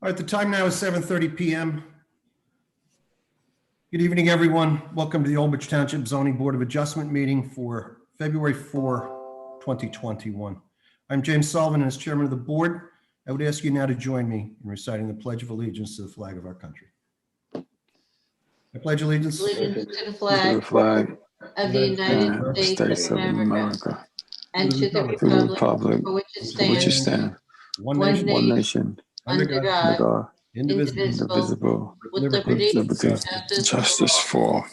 All right, the time now is 7:30 p.m. Good evening, everyone. Welcome to the Old Bridge Township Zoning Board of Adjustment meeting for February 4, 2021. I'm James Sullivan, and as chairman of the board, I would ask you now to join me in reciting the Pledge of Allegiance to the flag of our country. I pledge allegiance To the To the flag flag of the United States of America and to the to the republic republic for which it for which it stands, stands, one one nation, one nation, nation, under under God, under God, God, indivisible, indivisible, with liberty, liberty and liberty, and justice for all.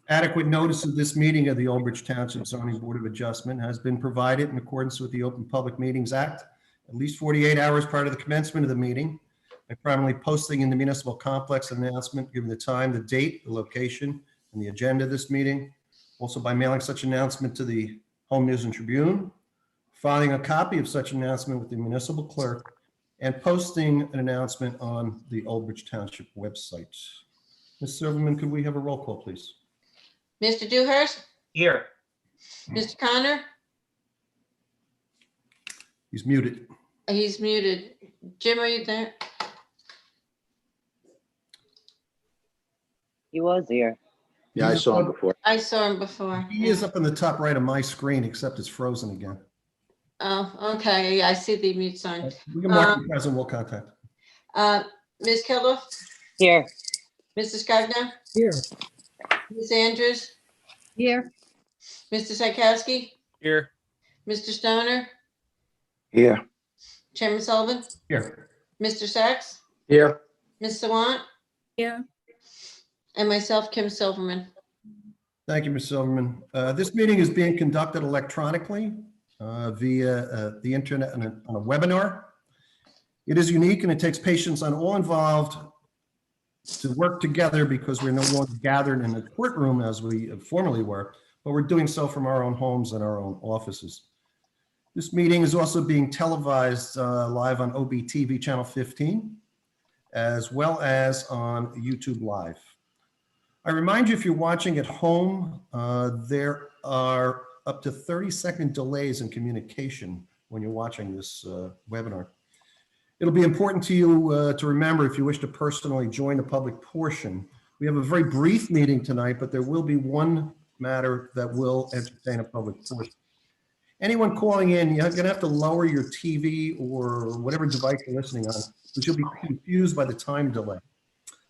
Adequate notice of this meeting of the Old Bridge Township Zoning Board of Adjustment has been provided in accordance with the Open Public Meetings Act at least 48 hours prior to the commencement of the meeting by primarily posting in the municipal complex an announcement giving the time, the date, the location, and the agenda of this meeting. Also by mailing such announcement to the Home News and Tribune, filing a copy of such announcement with the municipal clerk, and posting an announcement on the Old Bridge Township website. Ms. Silverman, could we have a roll call, please? Mr. Dewhurst, Here. Mr. Connor, He's muted. he's muted. Jim, are you there? He was here. Yeah, I saw him before. I saw him before. He is up in the top right of my screen, except it's frozen again. Oh, okay. I see the mute sign. We can mark him present, we'll contact. Ms. Kilduff, Here. Mrs. Gagnon, Here. Ms. Andrews, Here. Mr. Psychowski, Here. Mr. Stoner, Here, Chairman Sullivan, Here. Mr. Sachs, Here. Ms. Sawant, Here. and myself, Kim Silverman. Thank you, Ms. Silverman. This meeting is being conducted electronically via the internet on a webinar. It is unique and it takes patience on all involved to work together because we're no longer gathered in a courtroom as we formerly were, but we're doing so from our own homes and our own offices. This meeting is also being televised live on OBTV channel 15, as well as on YouTube Live. I remind you, if you're watching at home, there are up to 30-second delays in communication when you're watching this webinar. It'll be important to you to remember if you wish to personally join the public portion. We have a very brief meeting tonight, but there will be one matter that will entertain a public portion. Anyone calling in, you're going to have to lower your TV or whatever device you're listening on, because you'll be confused by the time delay.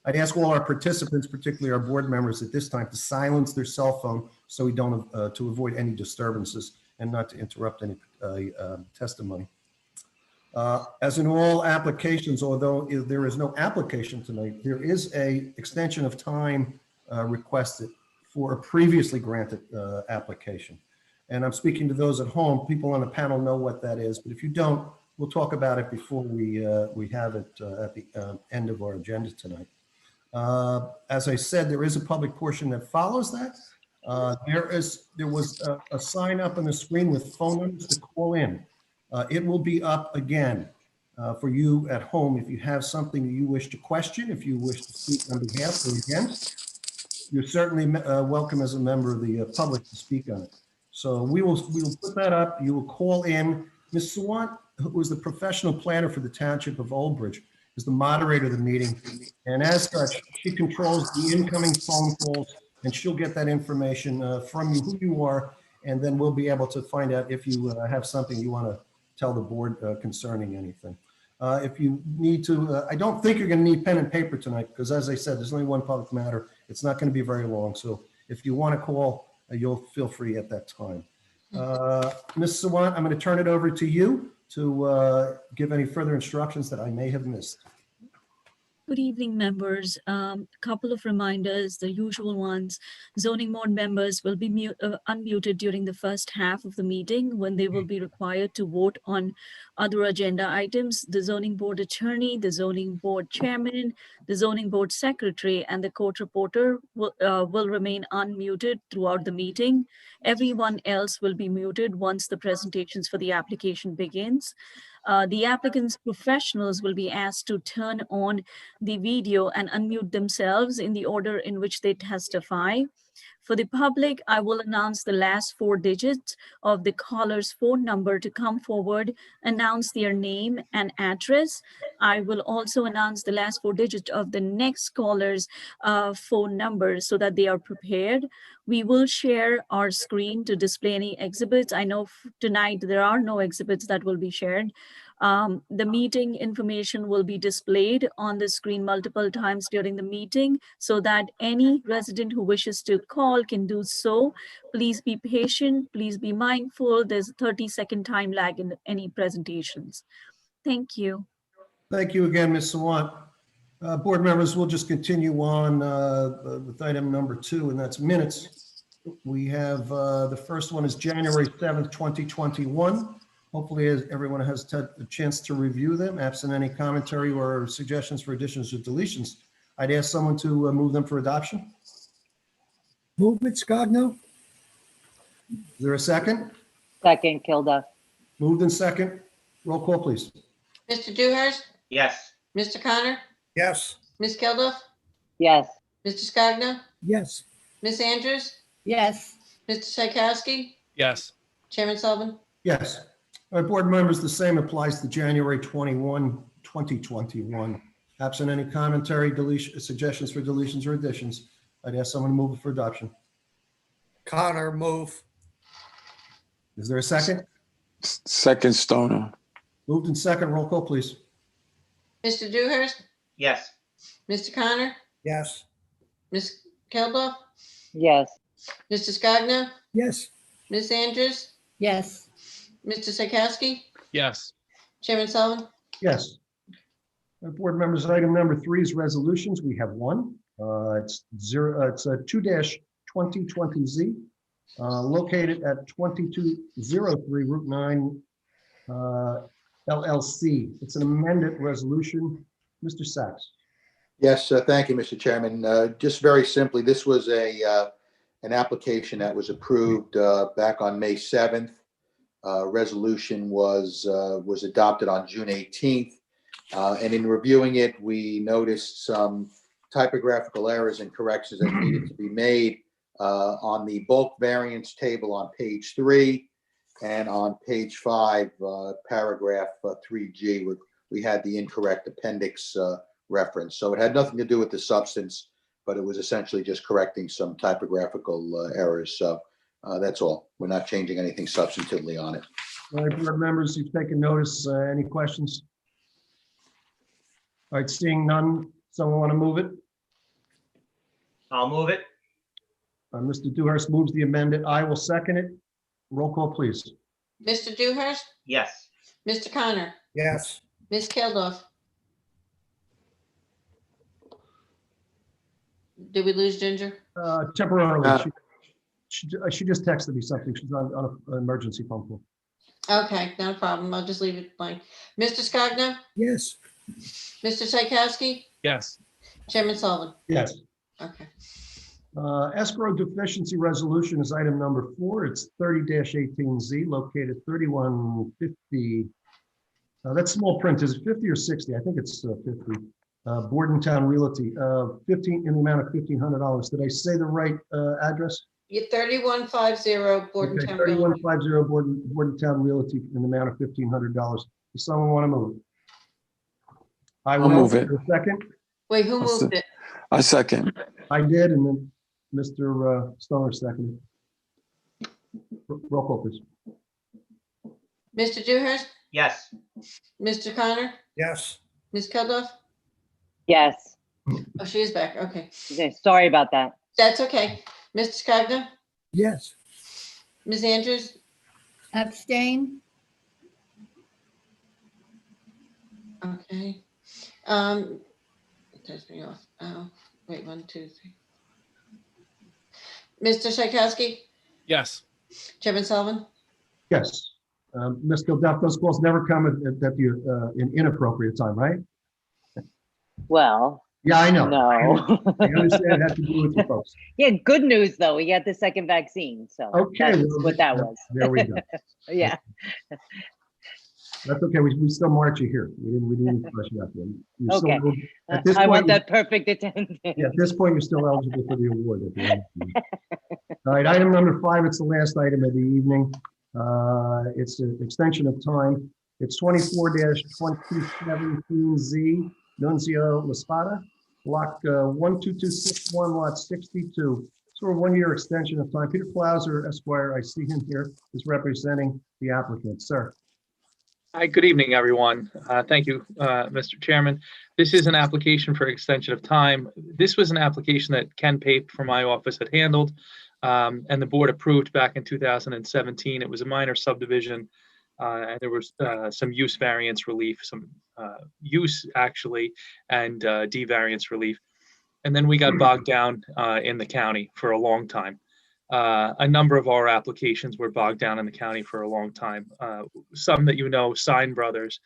I'd ask all our participants, particularly our board members at this time, to silence their cell phone so we don't, to avoid any disturbances and not to interrupt any testimony. As in all applications, although there is no application tonight, there is a extension of time requested for a previously granted application. And I'm speaking to those at home. People on the panel know what that is, but if you don't, we'll talk about it before we have it at the end of our agenda tonight. As I said, there is a public portion that follows that. There was a sign up on the screen with phone numbers to call in. It will be up again for you at home if you have something that you wish to question, if you wish to speak on behalf or against. You're certainly welcome as a member of the public to speak on it. So we will put that up. You will call in. Ms. Sawant, who is the professional planner for the Township of Old Bridge, is the moderator of the meeting. And as such, she controls the incoming phone calls, and she'll get that information from you, who you are, and then we'll be able to find out if you have something you want to tell the board concerning anything. If you need to, I don't think you're going to need pen and paper tonight, because as I said, there's only one public matter. It's not going to be very long. So if you want to call, you'll feel free at that time. Ms. Sawant, I'm going to turn it over to you to give any further instructions that I may have missed. Good evening, members. Couple of reminders, the usual ones. Zoning board members will be unmuted during the first half of the meeting when they will be required to vote on other agenda items. The zoning board attorney, the zoning board chairman, the zoning board secretary, and the court reporter will remain unmuted throughout the meeting. Everyone else will be muted once the presentations for the application begins. The applicant's professionals will be asked to turn on the video and unmute themselves in the order in which they testify. For the public, I will announce the last 4 digits of the caller's phone number to come forward, announce their name and address. I will also announce the last 4 digits of the next caller's phone number so that they are prepared. We will share our screen to display any exhibits. I know tonight there are no exhibits that will be shared. The meeting information will be displayed on the screen multiple times during the meeting so that any resident who wishes to call can do so. Please be patient. Please be mindful. There's a 30-second time lag in any presentations. Thank you. Thank you again, Ms. Sawant. Board members, we'll just continue on with item number 2, and that's minutes. We have the first one is January 7th, 2021. Hopefully everyone has had a chance to review them. Absent any commentary or suggestions for additions or deletions, I'd ask someone to move them for adoption. Move it, Scogno. Is there a second? Second, Kilda. Moved in second. Roll call, please. Mr. Dewhurst, Yes. Mr. Connor, Yes. Ms. Geldof, Yes. Mr. Scogno, Yes. Ms. Andrews, Yes. Mr. Psychowski, Yes. Chairman Sullivan. Yes. All right, board members, the same applies to January 21, 2021. Absent any commentary, deletion, suggestions for deletions or additions, I'd ask someone to move it for adoption. Connor, move. Is there a second? Second, Stoner. Moved in second. Roll call, please. Mr. Dewhurst, Yes. Mr. Connor, Yes. Ms. Geldof, Yes. Mr. Scogno, Yes. Ms. Andrews, Yes. Mr. Psychowski, Yes. Chairman Sullivan. Yes. Board members, item number 3 is resolutions. We have one. It's 2-2020Z, located at 2203 Route 9 LLC. It's an amended resolution. Mr. Sachs. Yes, thank you, Mr. Chairman. Just very simply, this was an application that was approved back on May 7th. Resolution was adopted on June 18th. And in reviewing it, we noticed some typographical errors and corrections that needed to be made on the bulk variance table on page 3 and on page 5, paragraph 3G, where we had the incorrect appendix reference. So it had nothing to do with the substance, but it was essentially just correcting some typographical errors. So that's all. We're not changing anything substantively on it. All right, board members, you've taken notice. Any questions? All right, seeing none, someone want to move it? I'll move it. Mr. Dewhurst moves the amended. I will second it. Roll call, please. Mr. Dewhurst, Yes. Mr. Connor, Yes. Ms. Geldof. Did we lose Ginger? Temporarily. She just texted me something. She's on an emergency phone call. Okay, not a problem. I'll just leave it blank. Mr. Scogno, Yes. Mr. Psychowski, Yes. Chairman Sullivan. Yes. Okay. Escrow deficiency resolution is item number 4. It's 30-18Z, located 3150. That's small print. Is it 50 or 60? I think it's 50. Bordentown Realty, 15 in the amount of $1,500. Did I say the right address? You're 3150 Bordentown. Okay, 3150 Bordentown Realty in the amount of $1,500. Does someone want to move it? I'll move it. For a second. Wait, who moved it? I second. I did, and then Mr. Stoner seconded. Roll call, please. Mr. Dewhurst, Yes. Mr. Connor, Yes. Ms. Geldof. Yes. Oh, she is back. Okay. Okay, sorry about that. That's okay. Mr. Scogno, Yes. Ms. Andrews, Abstain? okay. It throws me off. Oh, wait, 1, 2, 3. Mr. Psychowski, Yes. Chairman Sullivan. Yes. Ms. Gilduff, those calls never come at the inappropriate time, right? Well, Yeah, I know. no. I understand it has to do with the folks. Yeah, good news though. We got the second vaccine, so Okay. that's well, what that was. There we go. Yeah. That's okay. We still march you here. We didn't push you up there. You're still- Okay. At this I point, want that perfect attendance. yeah, at this point, you're still eligible for the award at the end. All right, item number 5, it's the last item of the evening. It's an extension of time. It's 24-2017Z, Nunzio La Spada, block 12261, lot 62. Sort of 1-year extension of time. Peter Clauser, Esquire, I see him here, is representing the applicant. Sir. Hi, good evening, everyone. Thank you, Mr. Chairman. This is an application for extension of time. This was an application that Ken Pape from my office had handled, and the board approved back in 2017. It was a minor subdivision, and there was some use variance relief, some use actually, and D variance relief. And then we got bogged down in the county for a long time. A number of our applications were bogged down in the county for a long time. Some that you know, Sign Brothers,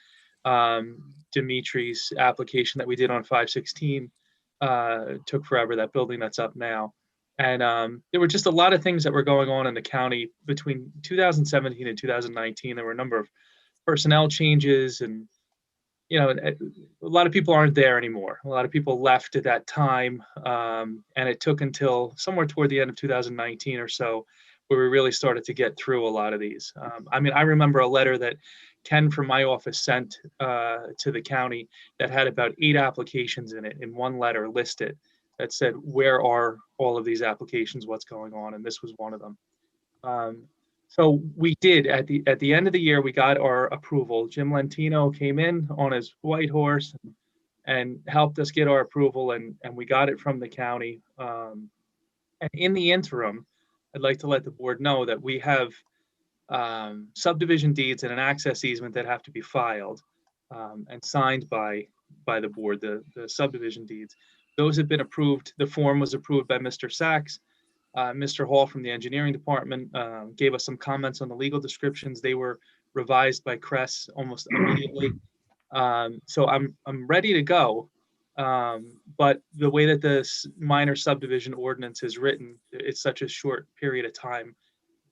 Dimitri's application that we did on 516 took forever, that building that's up now. And there were just a lot of things that were going on in the county between 2017 and 2019. There were a number of personnel changes, and you know, a lot of people aren't there anymore. A lot of people left at that time, and it took until somewhere toward the end of 2019 or so where we really started to get through a lot of these. I mean, I remember a letter that Ken from my office sent to the county that had about 8 applications in it, in one letter listed, that said, where are all of these applications, what's going on? And this was one of them. So we did, at the end of the year, we got our approval. Jim Lentino came in on his white horse and helped us get our approval, and we got it from the county. And in the interim, I'd like to let the board know that we have subdivision deeds and an access easement that have to be filed and signed by the board, the subdivision deeds. Those have been approved. The form was approved by Mr. Sachs. Mr. Hall from the engineering department gave us some comments on the legal descriptions. They were revised by Cress almost immediately. So I'm ready to go. But the way that this minor subdivision ordinance is written, it's such a short period of time.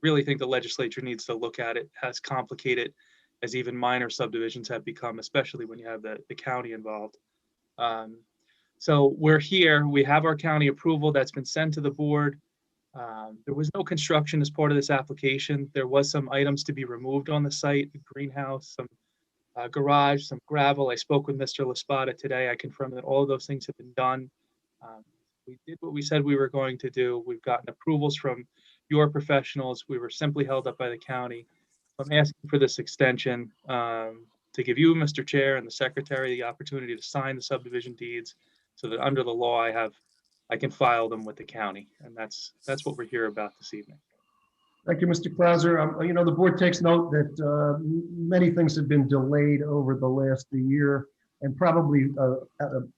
Really think the legislature needs to look at it as complicated as even minor subdivisions have become, especially when you have the county involved. So we're here. We have our county approval that's been sent to the board. There was no construction as part of this application. There was some items to be removed on the site, a greenhouse, some garage, some gravel. I spoke with Mr. La Spada today. I confirmed that all of those things have been done. We did what we said we were going to do. We've gotten approvals from your professionals. We were simply held up by the county. I'm asking for this extension to give you, Mr. Chair, and the Secretary the opportunity to sign the subdivision deeds so that under the law I can file them with the county. And that's what we're here about this evening. Thank you, Mr. Clauser. You know, the board takes note that many things have been delayed over the last year, and probably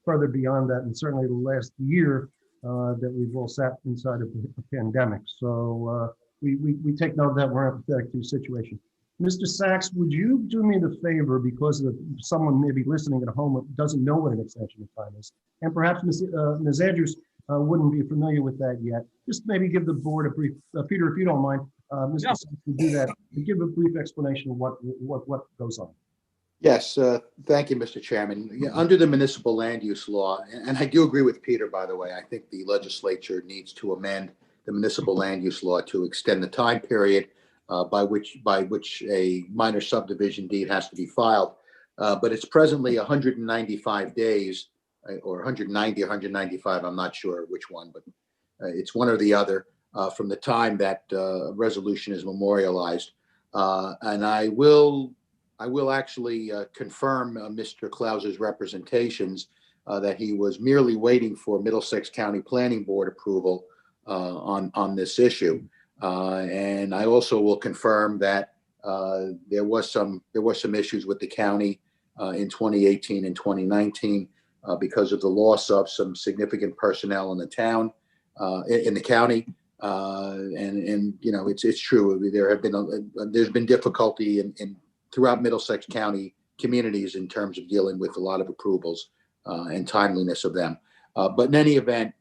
further beyond that, and certainly the last year that we've all sat inside of a pandemic. So we take note of that. We're empathetic to the situation. Mr. Sachs, would you do me the favor, because of someone maybe listening at home that doesn't know what an extension of time is, and perhaps Ms. Andrews wouldn't be familiar with that yet. Just maybe give the board a brief, Peter, if you don't mind, Mr. Sachs would do that, give a brief explanation of what goes on. Yes, thank you, Mr. Chairman. Yeah, under the municipal land use law, and I do agree with Peter, by the way, I think the legislature needs to amend the municipal land use law to extend the time period by which a minor subdivision deed has to be filed. But it's presently 195 days, or 190 or 195, I'm not sure which one, but it's one or the other from the time that resolution is memorialized. And I will actually confirm Mr. Clauser's representations that he was merely waiting for Middlesex County Planning Board approval on this issue. And I also will confirm that there was some issues with the county in 2018 and 2019 because of the loss of some significant personnel in the town, in the county. And you know, it's true. There's been difficulty in throughout Middlesex County communities in terms of dealing with a lot of approvals and timeliness of them. But in any event,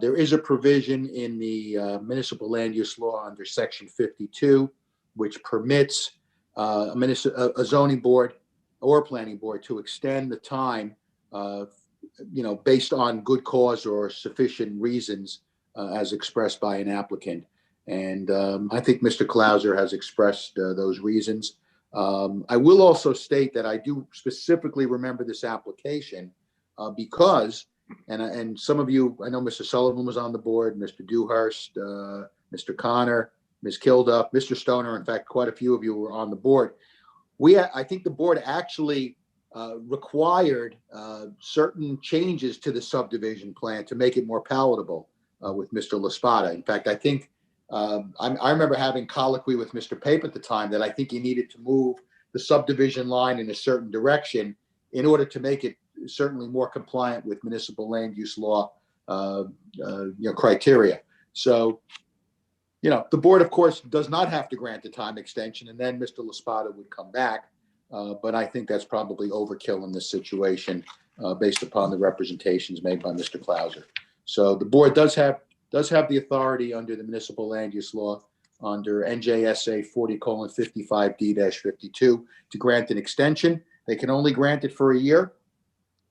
there is a provision in the municipal land use law under section 52, which permits a zoning board or a planning board to extend the time, based on good cause or sufficient reasons as expressed by an applicant. And I think Mr. Clauser has expressed those reasons. I will also state that I do specifically remember this application because, and some of you, I know Mr. Sullivan was on the board, Mr. Dewhurst, Mr. Connor, Ms. Kilduff, Mr. Stoner. In fact, quite a few of you were on the board. I think the board actually required certain changes to the subdivision plan to make it more palatable with Mr. LaSpada. In fact, I think I remember having colloquy with Mr. Pape at the time that I think he needed to move the subdivision line in a certain direction in order to make it certainly more compliant with municipal land use law criteria. So, the board, of course, does not have to grant a time extension, and then Mr. LaSpada would come back. But I think that's probably overkill in this situation based upon the representations made by Mr. Clauser. So the board does have the authority under the municipal land use law under NJSA 40:55D-52 to grant an extension. They can only grant it for a year.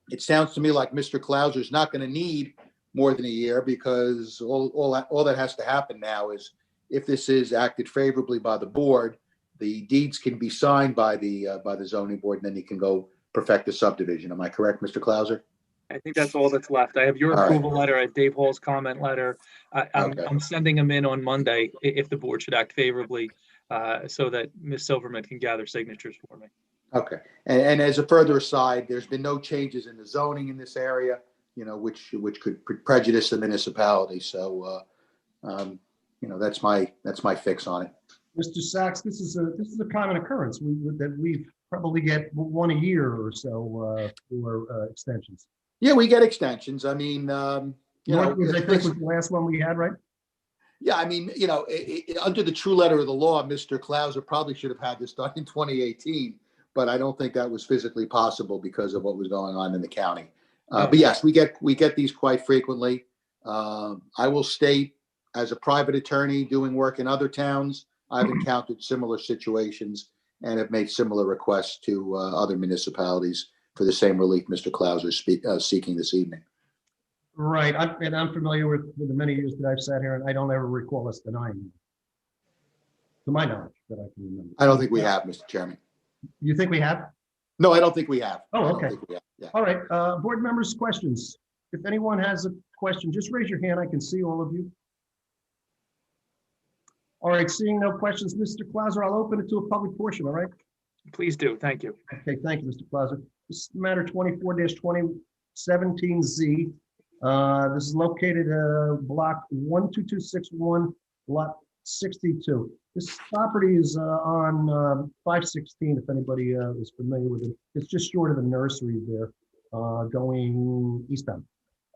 It sounds to me like Mr. Clauser is not going to need more than a year because all that has to happen now is if this is acted favorably by the board, the deeds can be signed by the zoning board, and then he can go perfect the subdivision. Am I correct, Mr. Clauser? I think that's all that's left. I have your All right. approval letter, I have Dave Hall's comment letter. Okay. I'm sending them in on Monday if the board should act favorably so that Ms. Silverman can gather signatures for me. Okay. And as a further aside, there's been no changes in the zoning in this area, which could prejudice the municipality. So, that's my fix on it. Mr. Sachs, this is a common occurrence that we probably get one a year or so for extensions. Yeah, we get extensions. I mean, I think was the last one we had, right? Yeah, I mean, under the true letter of the law, Mr. Clauser probably should have had this done in 2018, but I don't think that was physically possible because of what was going on in the county. But yes, we get these quite frequently. I will state, as a private attorney doing work in other towns, I've encountered similar situations and have made similar requests to other municipalities for the same relief Mr. Clauser is seeking this evening. Right. I'm familiar with the many years that I've sat here, and I don't ever recall us denying them. To my knowledge, that I can remember. I don't think we have, Mr. Chairman. You think we have? No, I don't think we have. Oh, I don't okay. think we have. Yeah. All right. Board members, questions. If anyone has a question, just raise your hand. I can see all of you. All right. Seeing no questions, Mr. Clauser, I'll open it to a public portion. All right. Please do. Thank you. Okay. Thank you, Mr. Clauser. This is matter 24-2017Z. This is located block 12261, lot 62. This property is on 516, if anybody is familiar with it. It's just short of the nursery there, going eastbound.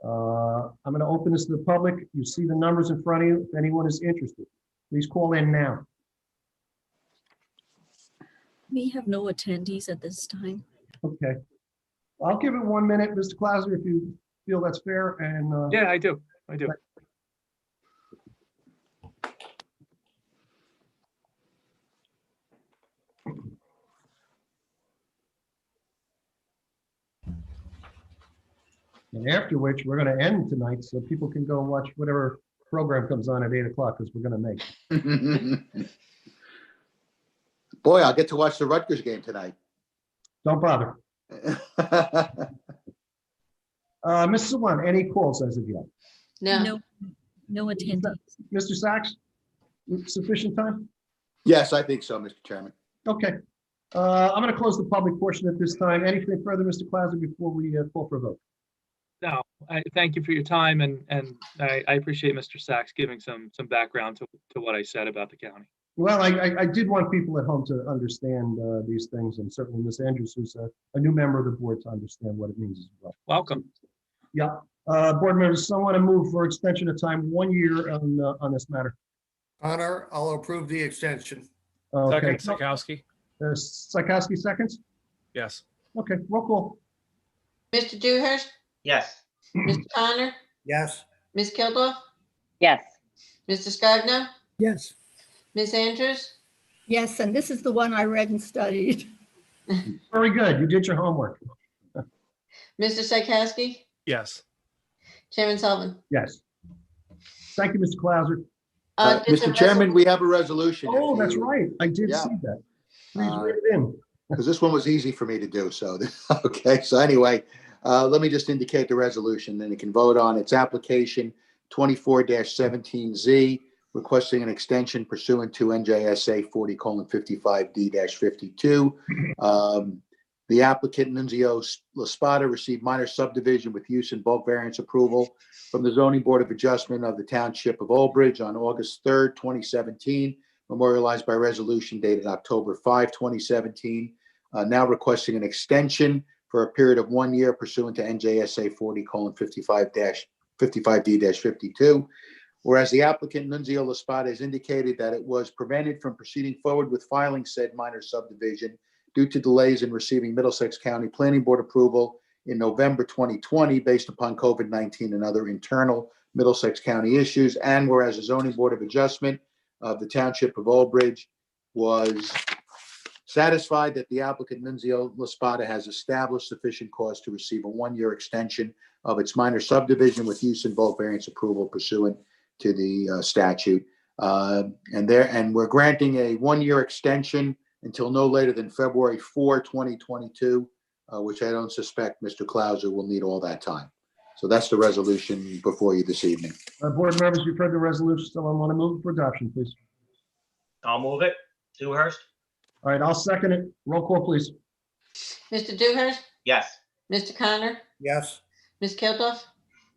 I'm going to open this to the public. You see the numbers in front of you. If anyone is interested, please call in now. We have no attendees at this time. Okay. I'll give it 1 minute, Mr. Clauser, if you feel that's fair. And Yeah, I do. And after which, we're going to end tonight so people can go watch whatever program comes on at 8 o'clock because we're going to make it. Boy, I'll get to watch the Rutgers game tonight. Don't bother. Mrs. One, any calls as of yet? No. No attendees. Mr. Sachs, sufficient time? Yes, I think so, Mr. Chairman. Okay. I'm going to close the public portion at this time. Anything further, Mr. Clauser, before we call for a vote? No, I thank you for your time, and I appreciate Mr. Sachs giving some background to what I said about the county. Well, I did want people at home to understand these things, and certainly Ms. Andrews, who's a new member of the board, to understand what it means as well. Welcome. Yeah. Board members, someone to move for extension of time 1 year on this matter. Connor, I'll approve the extension. Okay. Second, Sikowski. Sikowski seconds? Yes. Okay, roll call. Mr. Dewhurst, Yes. Mr. Connor, Yes. Ms. Kilduff, Yes. Mr. Scogno, Yes. Ms. Andrews, Yes, and this is the one I read and studied. Very good. You did your homework. Mr. Psychowski, Yes. Chairman Sullivan. Yes. Thank you, Mr. Klauser. Just a Mr. Chairman, resol- we have a resolution. if Oh, that's you- right. I did Yeah. see that. Please Uh, read it in. Because this one was easy for me to do, so, okay, so anyway, let me just indicate the resolution, then you can vote on its application 24-17Z, requesting an extension pursuant to NJSA 40:55D-52. The applicant Nunzio Laspada received minor subdivision with use and bulk variance approval from the Zoning Board of Adjustment of the Township of Old Bridge on August 3rd, 2017, memorialized by resolution dated October 5, 2017. Now requesting an extension for a period of 1 year pursuant to NJSA 40:55D-52. Whereas the applicant Nunzio Laspada has indicated that it was prevented from proceeding forward with filing said minor subdivision due to delays in receiving Middlesex County Planning Board approval in November 2020 based upon COVID-19 and other internal Middlesex County issues. And whereas the Zoning Board of Adjustment of the Township of Old Bridge was satisfied that the applicant Nunzio Laspada has established sufficient cause to receive a 1-year extension of its minor subdivision with use and bulk variance approval pursuant to the statute. And we're granting a 1-year extension until no later than February 4, 2022, which I don't suspect Mr. Klauser will need all that time. So that's the resolution before you this evening. Board members, you've heard the resolution. Someone want to move for adoption, please? I'll move it. Dewhurst? All right, I'll second it. Roll call, please. Mr. Dewhurst, Yes. Mr. Connor, Yes. Ms. Kilduff,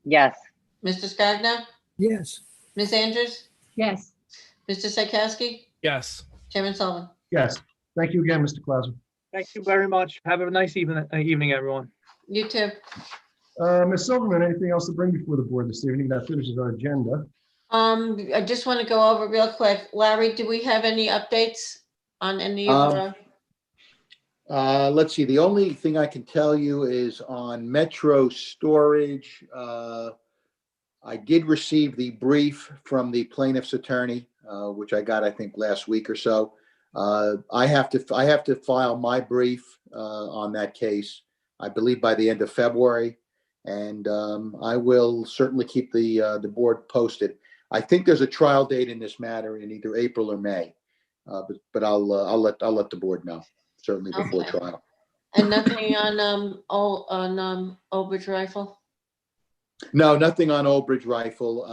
Yes. Mr. Scogno, Yes. Ms. Andrews, Yes, Mr. Psychowski, Yes. Chairman Sullivan. Yes. Thank you again, Mr. Klauser. Thank you very much. Have a nice evening, everyone. You too. Ms. Silverman, anything else to bring before the board this evening? That finishes our agenda. I just want to go over real quick. Larry, do we have any updates on any of Let's see, the only thing I can tell you is on Metro Storage. I did receive the brief from the plaintiff's attorney, which I got, I think, last week or so. I have to file my brief on that case, I believe by the end of February. And I will certainly keep the board posted. I think there's a trial date in this matter in either April or May. But I'll let the board know, certainly before Okay. trial. and nothing on Old Bridge Rifle? No, nothing on Old Bridge Rifle.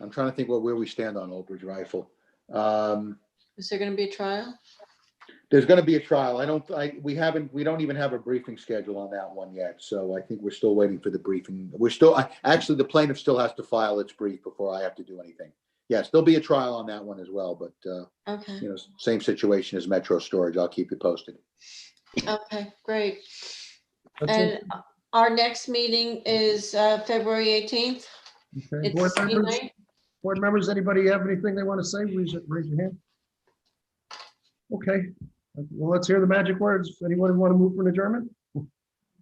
I'm trying to think where we stand on Old Bridge Rifle. Is there going to be a trial? There's going to be a trial. We don't even have a briefing schedule on that one yet. So I think we're still waiting for the briefing. Actually, the plaintiff still has to file its brief before I have to do anything. Yes, there'll be a trial on that one as well, but Okay, same situation as Metro Storage. I'll keep you posted. okay, great. That's And it. our next meeting is February 18th. Okay. It's tonight. Board members, anybody have anything they want to say? Raise your hand. Okay. Well, let's hear the magic words. Anyone want to move for an adjournment?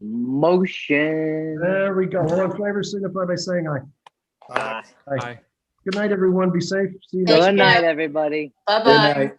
Motion. There we go. All in favor, signify by saying aye. Aye. Good night, everyone. Be safe. See you Take next. Good care. night, everybody. Bye-bye. Good night.